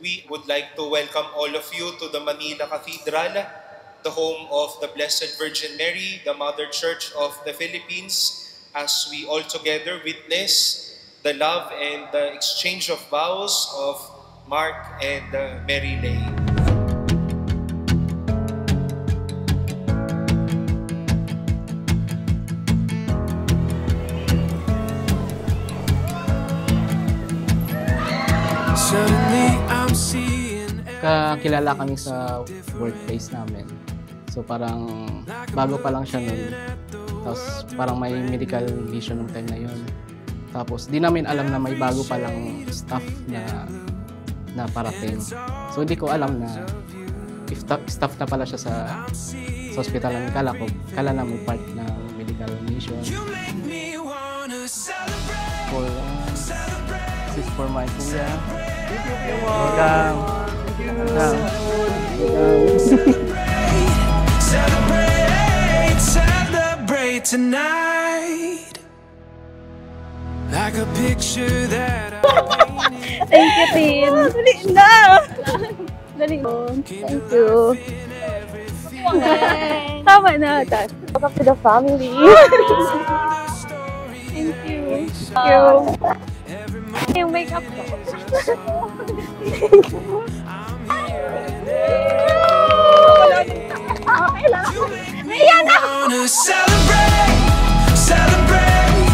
we would like to welcome all of you to the Manila Cathedral, the home of the Blessed Virgin Mary, the Mother Church of the Philippines, as we all together witness the love and the exchange of vows of Mark and Mary Lay. Kakilala kami sa workplace namin. So parang bago pa lang siya nun. Tapos parang may medical vision ng time na yun. Tapos di namin alam na may bago pa lang staff na parating. So hindi ko alam na if staff na pala siya sa hospital namin. Kala na may part ng medical mission. This is for my kuya. Welcome. Celebrate tonight, like a picture that I painted. Thank you, Tin. Dali na! Dali mo. Thank you. Tama na. Welcome to the family. Thank you. Thank you. Yung makeup ko. Okay lang. Ayan na! Celebrate, celebrate,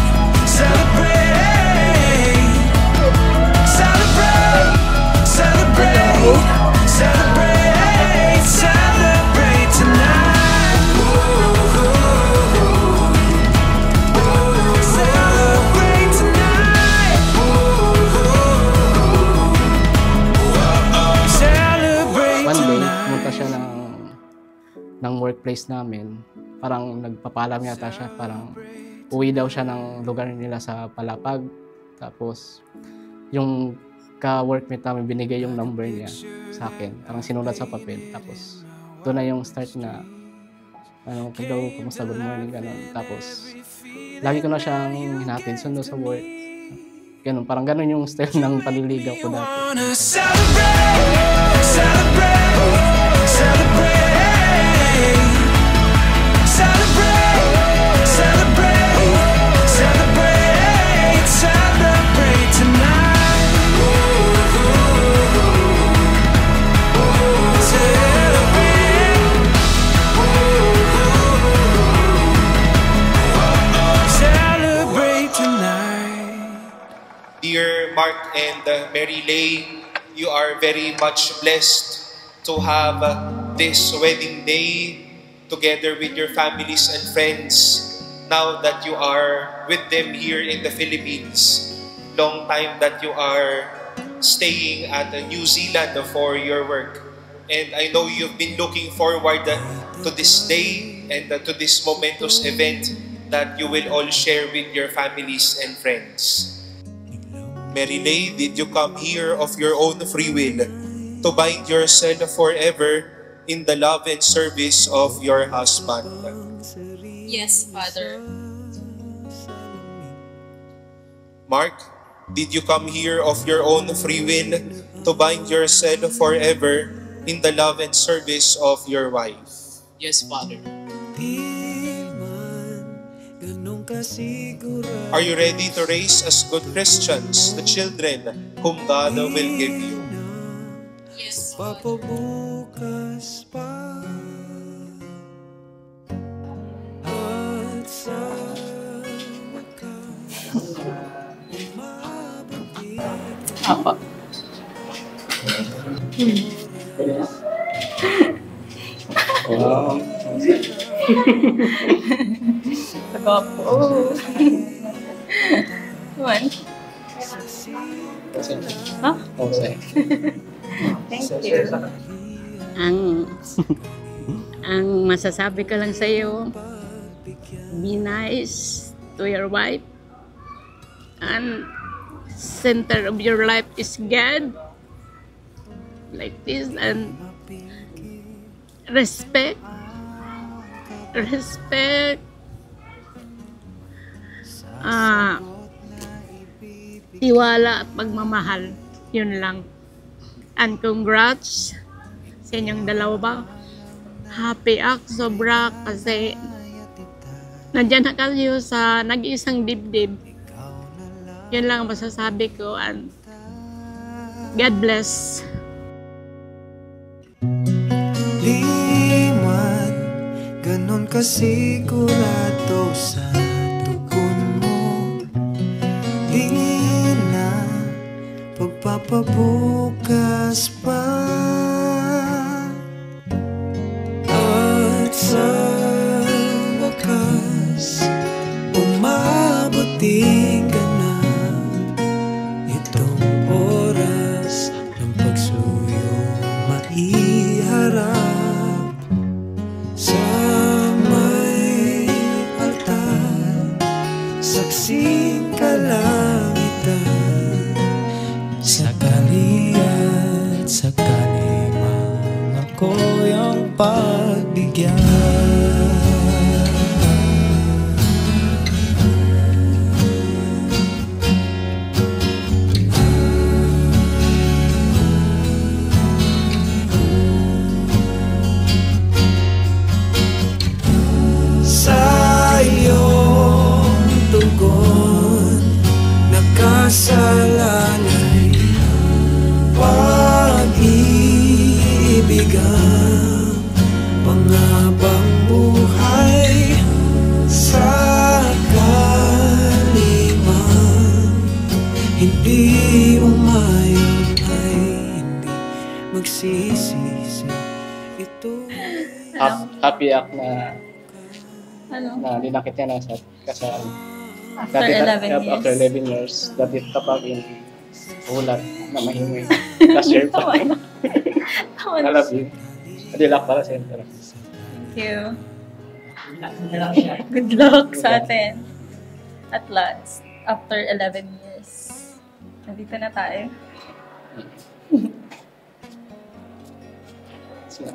celebrate, celebrate, celebrate, celebrate, celebrate tonight. Celebrate tonight. Celebrate One day, tonight. pumunta siya ng workplace namin. Parang nagpapalam yata siya. Parang uwi daw siya ng lugar nila sa Palapag. Tapos, yung ka-workmate namin, binigay yung number niya sa akin. Parang sinulat sa papel. Tapos, doon na yung start na, hello, kumusta, good morning, gano'n. Tapos, lagi ko na siyang hinatid, sundo sa work. Ganun, parang ganun yung style ng paliligaw ko dati. Wanna celebrate, celebrate, celebrate, celebrate, celebrate, celebrate, celebrate tonight. Celebrate tonight. Dear Mark and Mary Lay, you are very much blessed to have this wedding day together with your families and friends now that you are with them here in the Philippines. Long time that you are staying at New Zealand for your work. And I know you've been looking forward to this day and to this momentous event that you will all share with your families and friends. Mary Lay, did you come here of your own free will to bind yourself forever in the love and service of your husband? Yes, Father. Mark, did you come here of your own free will to bind yourself forever in the love and service of your wife? Yes, Father. Are you ready to raise as good Christians the children whom God will give you? Yes, Father. Papabukas pa at sa Apa? Wow. Nagwapo. One. Ha? Okay. Thank you. Ang masasabi ko lang sa iyo, be nice to your wife, and center of your life is God, like this, and respect, tiwala at pagmamahal, yun lang. And congrats sa inyong dalawa ba. Happy ako sobra kasi nandiyan na kayo sa nag-iisang dibdib. Yun lang ang masasabi ko and God bless. Di man ganon kasigurado sa tugon mo. Di na pagpapabukas pa. At sa wakas umabuting ka na. Itong oras ng pagsuyo maiharap sa may altar, saksing kalangitan. Sakali at sakali mang ako'y ang pagbigyan. Sa iyong tugon, nakasalalay pag-ibig ang panghabang buhay. Sa kalimang hindi umayon ay hindi magsisisi. Ito Happy ako na Ano? linakit niya na sa kasal. After 11 years. After 11 years, dati kapag hindi ulat na mahingi. Last year pa. Tawa I love you. Adilak para sa inyo. Thank you. Good luck sa atin. At last, after 11 years. Nandito na tayo. Sige.